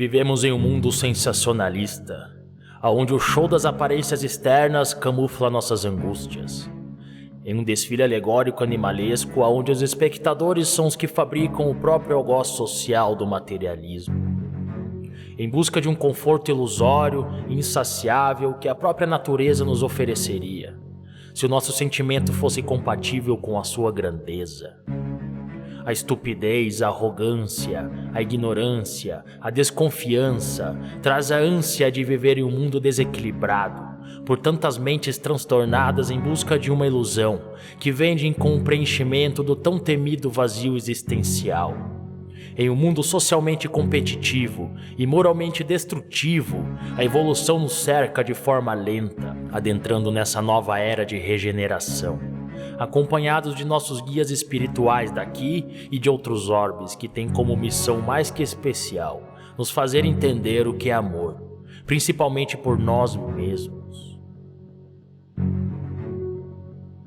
Vivemos em um mundo sensacionalista, onde o show das aparências externas camufla nossas angústias. Em um desfile alegórico animalesco, onde os espectadores são os que fabricam o próprio algoz social do materialismo. Em busca de um conforto ilusório e insaciável que a própria natureza nos ofereceria, se o nosso sentimento fosse compatível com a sua grandeza. A estupidez, a arrogância, a ignorância, a desconfiança traz a ânsia de viver em um mundo desequilibrado, por tantas mentes transtornadas em busca de uma ilusão que vendem com o preenchimento do tão temido vazio existencial. Em um mundo socialmente competitivo e moralmente destrutivo, a evolução nos cerca de forma lenta, adentrando nessa nova era de regeneração, acompanhados de nossos guias espirituais daqui e de outros orbes que têm como missão mais que especial nos fazer entender o que é amor, principalmente por nós mesmos.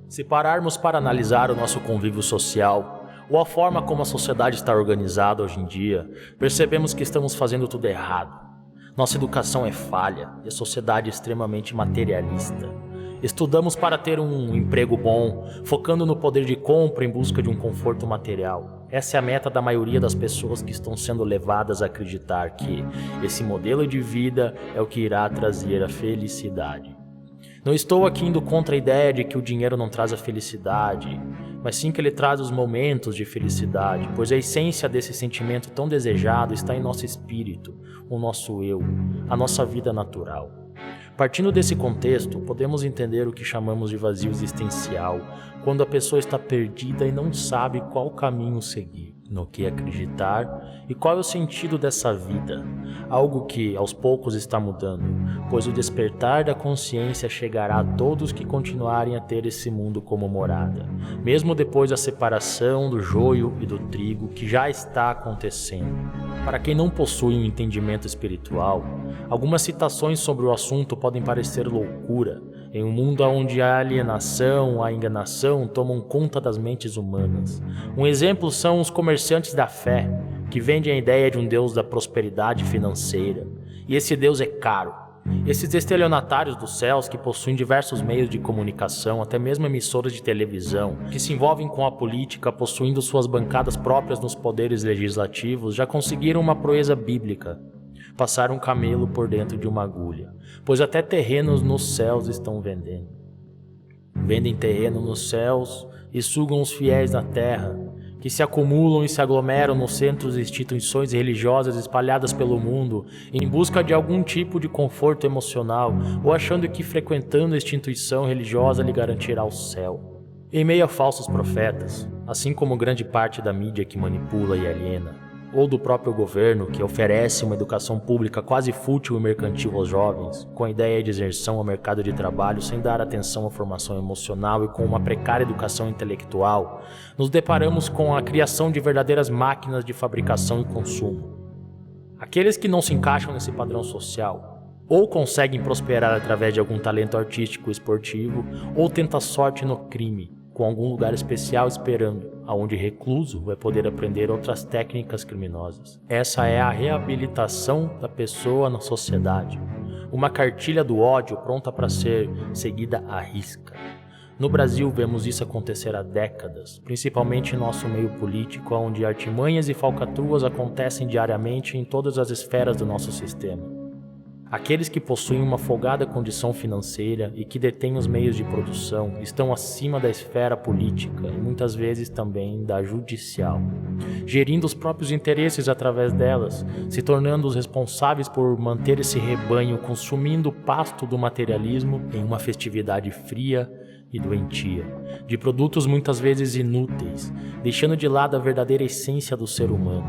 Se pararmos para analisar o nosso convívio social, ou a forma como a sociedade está organizada hoje em dia, percebemos que estamos fazendo tudo errado. Nossa educação é falha e a sociedade é extremamente materialista. Estudamos para ter um emprego bom, focando no poder de compra em busca de um conforto material. Essa é a meta da maioria das pessoas que estão sendo levadas a acreditar que esse modelo de vida é o que irá trazer a felicidade. Não estou aqui indo contra a ideia de que o dinheiro não traz a felicidade, mas sim que ele traz os momentos de felicidade, pois a essência desse sentimento tão desejado está em nosso espírito, o nosso eu, a nossa vida natural. Partindo desse contexto, podemos entender o que chamamos de vazio existencial, quando a pessoa está perdida e não sabe qual caminho seguir, no que acreditar e qual é o sentido dessa vida, algo que aos poucos está mudando, pois o despertar da consciência chegará a todos que continuarem a ter esse mundo como morada, mesmo depois da separação do joio e do trigo que já está acontecendo. Para quem não possui um entendimento espiritual, algumas citações sobre o assunto podem parecer loucura, em um mundo onde a alienação, a enganação tomam conta das mentes humanas. Um exemplo são os comerciantes da fé, que vendem a ideia de um Deus da prosperidade financeira. E esse Deus é caro. Esses estelionatários dos céus que possuem diversos meios de comunicação, até mesmo emissoras de televisão, que se envolvem com a política possuindo suas bancadas próprias nos poderes legislativos, já conseguiram uma proeza bíblica: passar um camelo por dentro de uma agulha, pois até terrenos nos céus estão vendendo. Vendem terreno nos céus e sugam os fiéis da terra, que se acumulam e se aglomeram nos centros e instituições religiosas espalhadas pelo mundo em busca de algum tipo de conforto emocional ou achando que frequentando a instituição religiosa lhe garantirá o céu. Em meio a falsos profetas, assim como grande parte da mídia que manipula e aliena, ou do próprio governo que oferece uma educação pública quase fútil e mercantil aos jovens, com a ideia de inserção ao mercado de trabalho sem dar atenção à formação emocional e com uma precária educação intelectual, nos deparamos com a criação de verdadeiras máquinas de fabricação e consumo. Aqueles que não se encaixam nesse padrão social, ou conseguem prosperar através de algum talento artístico ou esportivo, ou tenta sorte no crime, com algum lugar especial esperando, aonde recluso vai poder aprender outras técnicas criminosas. Essa é a reabilitação da pessoa na sociedade. Uma cartilha do ódio pronta para ser seguida à risca. No Brasil vemos isso acontecer há décadas, principalmente em nosso meio político, onde artimanhas e falcatruas acontecem diariamente em todas as esferas do nosso sistema. Aqueles que possuem uma folgada condição financeira e que detêm os meios de produção estão acima da esfera política e muitas vezes também da judicial, gerindo os próprios interesses através delas, se tornando os responsáveis por manter esse rebanho consumindo o pasto do materialismo em uma festividade fria e doentia, de produtos muitas vezes inúteis, deixando de lado a verdadeira essência do ser humano.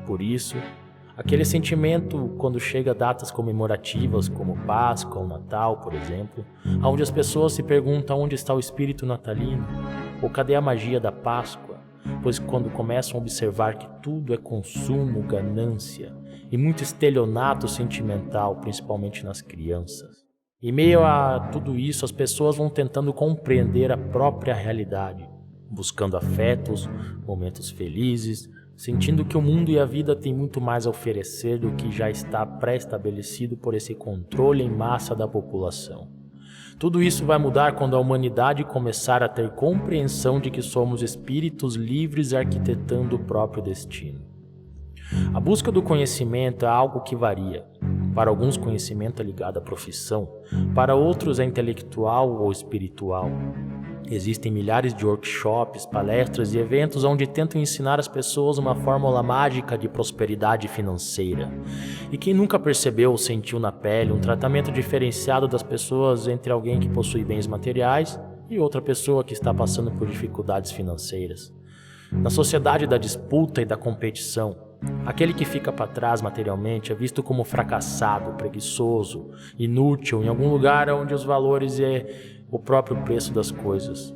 Por isso, aquele sentimento quando chega a datas comemorativas como Páscoa ou Natal, por exemplo, onde as pessoas se perguntam onde está o espírito natalino, ou cadê a magia da Páscoa, pois quando começam a observar que tudo é consumo, ganância e muito estelionato sentimental, principalmente nas crianças. Em meio a tudo isso, as pessoas vão tentando compreender a própria realidade, buscando afetos, momentos felizes, sentindo que o mundo e a vida têm muito mais a oferecer do que já está pré-estabelecido por esse controle em massa da população. Tudo isso vai mudar quando a humanidade começar a ter compreensão de que somos espíritos livres arquitetando o próprio destino. A busca do conhecimento é algo que varia. Para alguns, conhecimento é ligado à profissão, para outros é intelectual ou espiritual. Existem milhares de workshops, palestras e eventos onde tentam ensinar às pessoas uma fórmula mágica de prosperidade financeira. E quem nunca percebeu ou sentiu na pele um tratamento diferenciado das pessoas entre alguém que possui bens materiais e outra pessoa que está passando por dificuldades financeiras? Na sociedade da disputa e da competição, aquele que fica para trás materialmente é visto como fracassado, preguiçoso, inútil em algum lugar onde os valores é o próprio preço das coisas,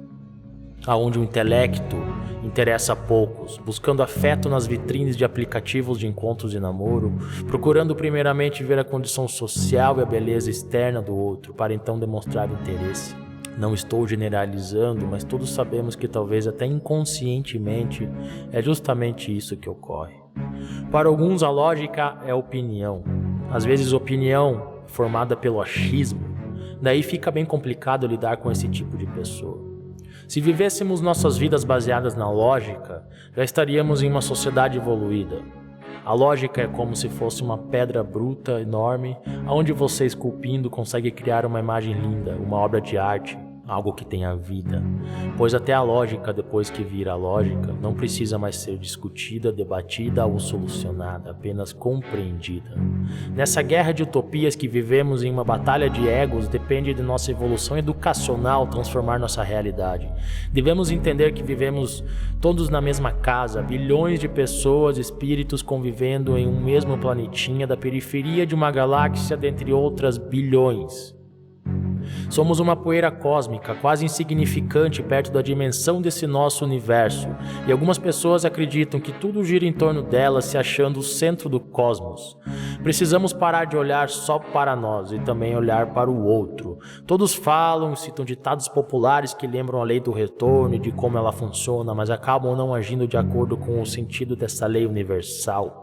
aonde o intelecto interessa a poucos, buscando afeto nas vitrines de aplicativos de encontros de namoro, procurando primeiramente ver a condição social e a beleza externa do outro, para então demonstrar interesse. Não estou generalizando, mas todos sabemos que talvez até inconscientemente é justamente isso que ocorre. Para alguns a lógica é opinião, às vezes opinião formada pelo achismo. Daí fica bem complicado lidar com esse tipo de pessoa. Se vivêssemos nossas vidas baseadas na lógica, já estaríamos em uma sociedade evoluída. A lógica é como se fosse uma pedra bruta enorme, onde você esculpindo consegue criar uma imagem linda, uma obra de arte, algo que tenha vida. Pois até a lógica, depois que vira a lógica, não precisa mais ser discutida, debatida ou solucionada, apenas compreendida. Nessa guerra de utopias que vivemos em uma batalha de egos, depende de nossa evolução educacional transformar nossa realidade. Devemos entender que vivemos todos na mesma casa, bilhões de pessoas, espíritos convivendo em um mesmo planetinha da periferia de uma galáxia dentre outras bilhões. Somos uma poeira cósmica, quase insignificante perto da dimensão desse nosso universo, e algumas pessoas acreditam que tudo gira em torno dela, se achando o centro do cosmos. Precisamos parar de olhar só para nós e também olhar para o outro. Todos falam e citam ditados populares que lembram a lei do retorno e de como ela funciona, mas acabam não agindo de acordo com o sentido dessa lei universal.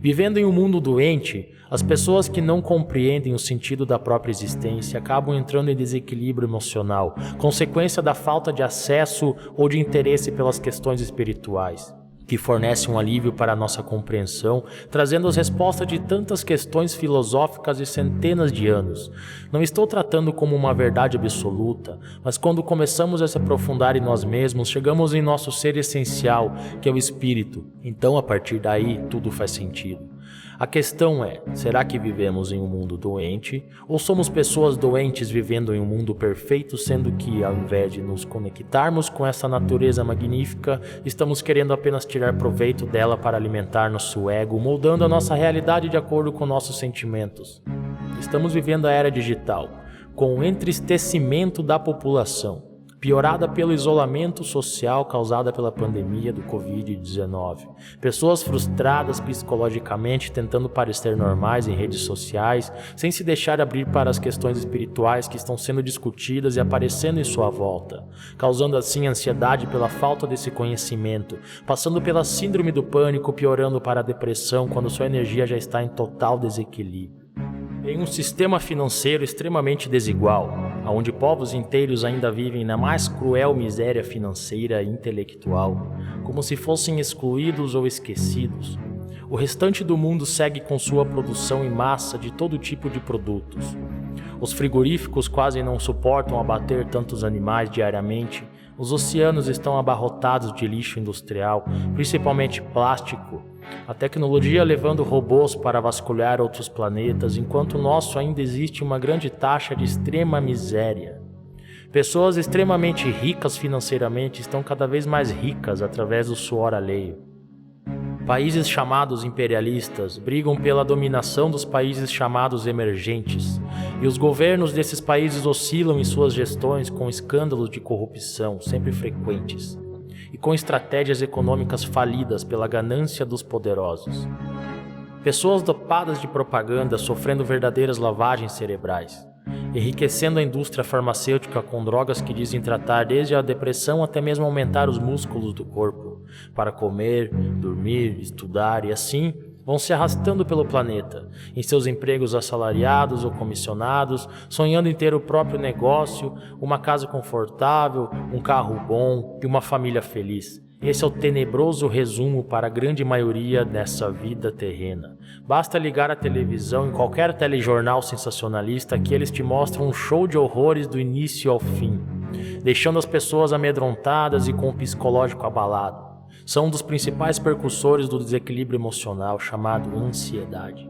Vivendo em um mundo doente, as pessoas que não compreendem o sentido da própria existência acabam entrando em desequilíbrio emocional, consequência da falta de acesso ou de interesse pelas questões espirituais, que fornece um alívio para a nossa compreensão, trazendo as respostas de tantas questões filosóficas de centenas de anos. Não estou tratando como uma verdade absoluta, mas quando começamos a se aprofundar em nós mesmos, chegamos em nosso ser essencial, que é o espírito. Então, a partir daí, tudo faz sentido. A questão é, será que vivemos em um mundo doente ou somos pessoas doentes vivendo em um mundo perfeito, sendo que, ao invés de nos conectarmos com essa natureza magnífica, estamos querendo apenas tirar proveito dela para alimentar nosso ego, moldando a nossa realidade de acordo com nossos sentimentos? Estamos vivendo a era digital, com o entristecimento da população, piorada pelo isolamento social causado pela pandemia do Covid-19. Pessoas frustradas psicologicamente tentando parecer normais em redes sociais, sem se deixar abrir para as questões espirituais que estão sendo discutidas e aparecendo em sua volta, causando assim ansiedade pela falta desse conhecimento, passando pela síndrome do pânico, piorando para a depressão quando sua energia já está em total desequilíbrio. Em um sistema financeiro extremamente desigual, onde povos inteiros ainda vivem na mais cruel miséria financeira e intelectual, como se fossem excluídos ou esquecidos, o restante do mundo segue com sua produção em massa de todo tipo de produtos. Os frigoríficos quase não suportam abater tantos animais diariamente, os oceanos estão abarrotados de lixo industrial, principalmente plástico, a tecnologia levando robôs para vasculhar outros planetas, enquanto o nosso ainda existe uma grande taxa de extrema miséria. Pessoas extremamente ricas financeiramente estão cada vez mais ricas através do suor alheio. Países chamados imperialistas brigam pela dominação dos países chamados emergentes, e os governos desses países oscilam em suas gestões com escândalos de corrupção sempre frequentes, e com estratégias econômicas falidas pela ganância dos poderosos. Pessoas dopadas de propaganda sofrendo verdadeiras lavagens cerebrais, enriquecendo a indústria farmacêutica com drogas que dizem tratar desde a depressão até mesmo aumentar os músculos do corpo, para comer, dormir, estudar e assim vão se arrastando pelo planeta, em seus empregos assalariados ou comissionados, sonhando em ter o próprio negócio, uma casa confortável, um carro bom e uma família feliz. Esse é o tenebroso resumo para a grande maioria dessa vida terrena. Basta ligar a televisão em qualquer telejornal sensacionalista que eles te mostram um show de horrores do início ao fim, deixando as pessoas amedrontadas e com o psicológico abalado. São um dos principais percussores do desequilíbrio emocional, chamado ansiedade.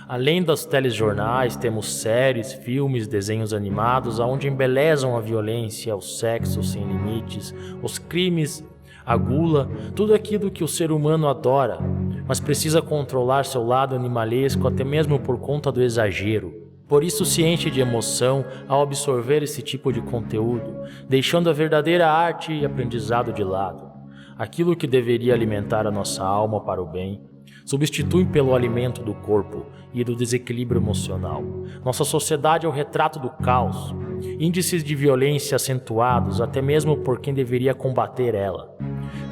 Além dos telejornais, temos séries, filmes, desenhos animados, onde embelezam a violência, o sexo sem limites, os crimes, a gula, tudo aquilo que o ser humano adora, mas precisa controlar seu lado animalesco até mesmo por conta do exagero. Por isso se enche de emoção ao absorver esse tipo de conteúdo, deixando a verdadeira arte e aprendizado de lado. Aquilo que deveria alimentar a nossa alma para o bem, substitui pelo alimento do corpo e do desequilíbrio emocional. Nossa sociedade é o retrato do caos, índices de violência acentuados até mesmo por quem deveria combater ela.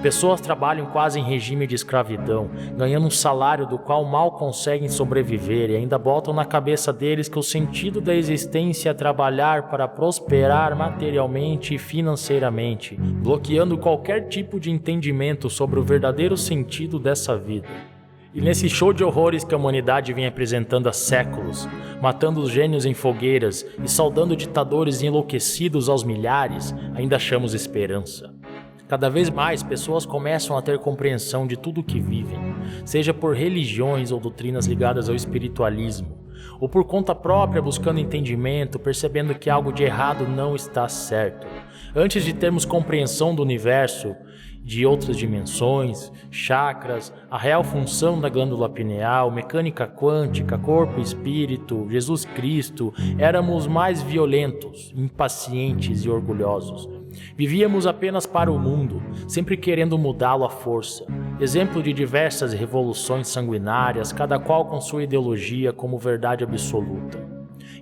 Pessoas trabalham quase em regime de escravidão, ganhando um salário do qual mal conseguem sobreviver e ainda botam na cabeça deles que o sentido da existência é trabalhar para prosperar materialmente e financeiramente, bloqueando qualquer tipo de entendimento sobre o verdadeiro sentido dessa vida. E nesse show de horrores que a humanidade vem apresentando há séculos, matando os gênios em fogueiras e saudando ditadores enlouquecidos aos milhares, ainda achamos esperança. Cada vez mais pessoas começam a ter compreensão de tudo o que vivem, seja por religiões ou doutrinas ligadas ao espiritualismo, ou por conta própria buscando entendimento, percebendo que algo de errado não está certo. Antes de termos compreensão do universo, de outras dimensões, chakras, a real função da glândula pineal, mecânica quântica, corpo e espírito, Jesus Cristo, éramos mais violentos, impacientes e orgulhosos. Vivíamos apenas para o mundo, sempre querendo mudá-lo à força. Exemplo de diversas revoluções sanguinárias, cada qual com sua ideologia como verdade absoluta.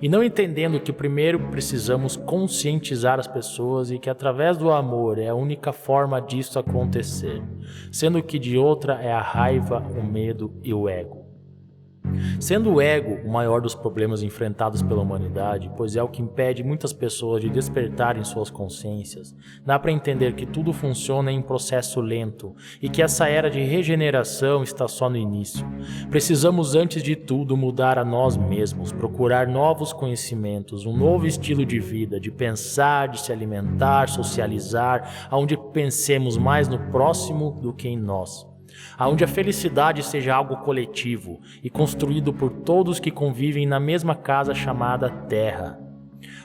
E não entendendo que primeiro precisamos conscientizar as pessoas e que através do amor é a única forma disso acontecer, sendo que de outra é a raiva, o medo e o ego. Sendo o ego o maior dos problemas enfrentados pela humanidade, pois é o que impede muitas pessoas de despertarem suas consciências, dá para entender que tudo funciona em um processo lento e que essa era de regeneração está só no início. Precisamos antes de tudo mudar a nós mesmos, procurar novos conhecimentos, um novo estilo de vida, de pensar, de se alimentar, socializar, onde pensemos mais no próximo do que em nós. Aonde a felicidade seja algo coletivo e construído por todos que convivem na mesma casa chamada Terra.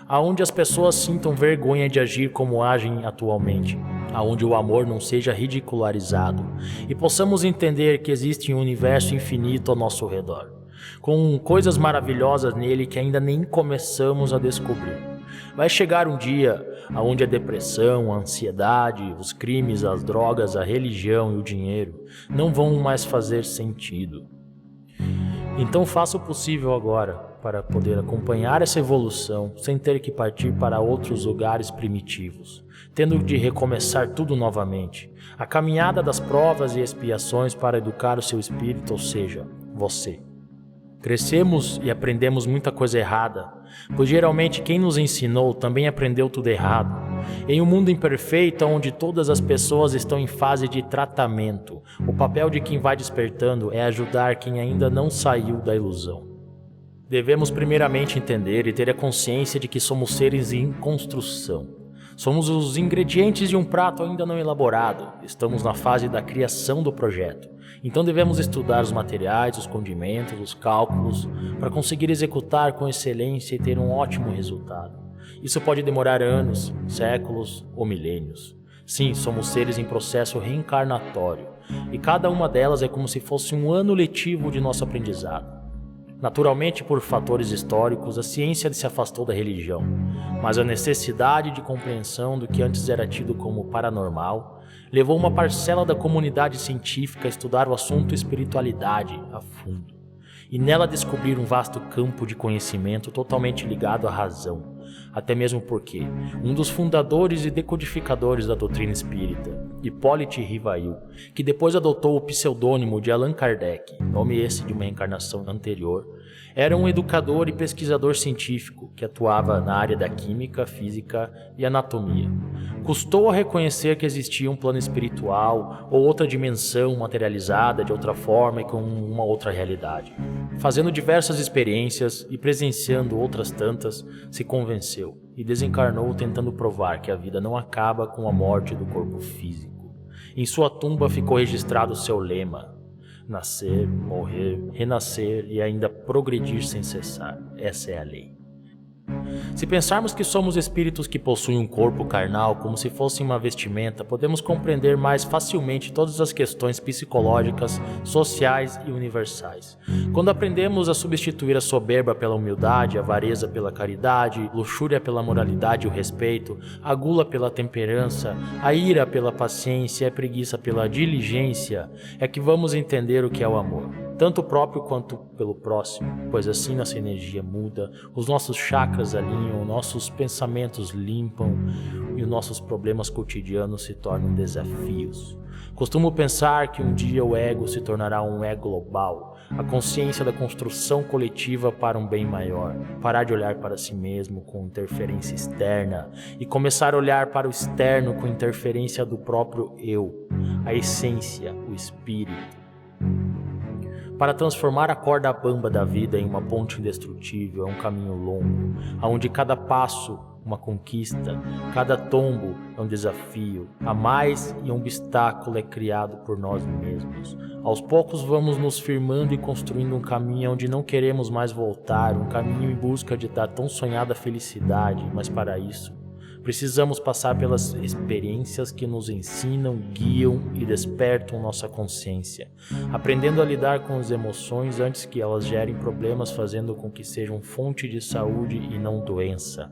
Aonde as pessoas sintam vergonha de agir como agem atualmente. Aonde o amor não seja ridicularizado e possamos entender que existe um universo infinito ao nosso redor, com coisas maravilhosas nele que ainda nem começamos a descobrir. Vai chegar um dia onde a depressão, a ansiedade, os crimes, as drogas, a religião e o dinheiro não vão mais fazer sentido. Então faça o possível agora para poder acompanhar essa evolução sem ter que partir para outros lugares primitivos, tendo de recomeçar tudo novamente. A caminhada das provas e expiações para educar o seu espírito, ou seja, você. Crescemos e aprendemos muita coisa errada, pois geralmente quem nos ensinou também aprendeu tudo errado. Em um mundo imperfeito onde todas as pessoas estão em fase de tratamento, o papel de quem vai despertando é ajudar quem ainda não saiu da ilusão. Devemos primeiramente entender e ter a consciência de que somos seres em construção. Somos os ingredientes de um prato ainda não elaborado, estamos na fase da criação do projeto. Então devemos estudar os materiais, os condimentos, os cálculos, para conseguir executar com excelência e ter um ótimo resultado. Isso pode demorar anos, séculos ou milênios. Sim, somos seres em processo reencarnatório, e cada uma delas é como se fosse um ano letivo de nosso aprendizado. Naturalmente, por fatores históricos, a ciência se afastou da religião, mas a necessidade de compreensão do que antes era tido como paranormal levou uma parcela da comunidade científica a estudar o assunto espiritualidade a fundo, e nela descobrir um vasto campo de conhecimento totalmente ligado à razão, Até mesmo porque um dos fundadores e decodificadores da doutrina espírita, Hipólite Rivail, que depois adotou o pseudônimo de Allan Kardec, nome esse de uma reencarnação anterior, era um educador e pesquisador científico que atuava na área da química, física e anatomia. Custou a reconhecer que existia um plano espiritual ou outra dimensão materializada de outra forma e com uma outra realidade. Fazendo diversas experiências e presenciando outras tantas, se convenceu e desencarnou tentando provar que a vida não acaba com a morte do corpo físico. Em sua tumba ficou registrado seu lema: nascer, morrer, renascer e ainda progredir sem cessar. Essa é a lei. Se pensarmos que somos espíritos que possuem um corpo carnal como se fosse uma vestimenta, podemos compreender mais facilmente todas as questões psicológicas, sociais e universais. Quando aprendemos a substituir a soberba pela humildade, a avareza pela caridade, luxúria pela moralidade e o respeito, a gula pela temperança, a ira pela paciência e a preguiça pela diligência, é que vamos entender o que é o amor, tanto próprio quanto pelo próximo, pois assim nossa energia muda, os nossos chakras alinham, nossos pensamentos limpam e os nossos problemas cotidianos se tornam desafios. Costumo pensar que um dia o ego se tornará um ego global, a consciência da construção coletiva para um bem maior, parar de olhar para si mesmo com interferência externa e começar a olhar para o externo com interferência do próprio eu, a essência, o espírito. Para transformar a corda bamba da vida em uma ponte indestrutível é um caminho longo, onde cada passo uma conquista, cada tombo é um desafio, a mais e um obstáculo é criado por nós mesmos. Aos poucos vamos nos firmando e construindo um caminho onde não queremos mais voltar, um caminho em busca de dar tão sonhada felicidade, mas para isso precisamos passar pelas experiências que nos ensinam, guiam e despertam nossa consciência, aprendendo a lidar com as emoções antes que elas gerem problemas, fazendo com que sejam fonte de saúde e não doença.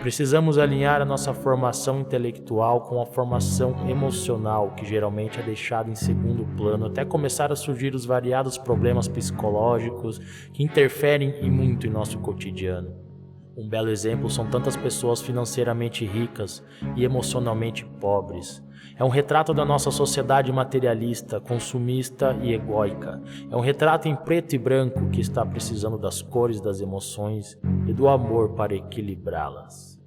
Precisamos alinhar a nossa formação intelectual com a formação emocional, que geralmente é deixada em segundo plano, até começar a surgir os variados problemas psicológicos que interferem e muito em nosso cotidiano. Um belo exemplo são tantas pessoas financeiramente ricas e emocionalmente pobres. É um retrato da nossa sociedade materialista, consumista e egóica. É um retrato em preto e branco que está precisando das cores das emoções e do amor para equilibrá-las.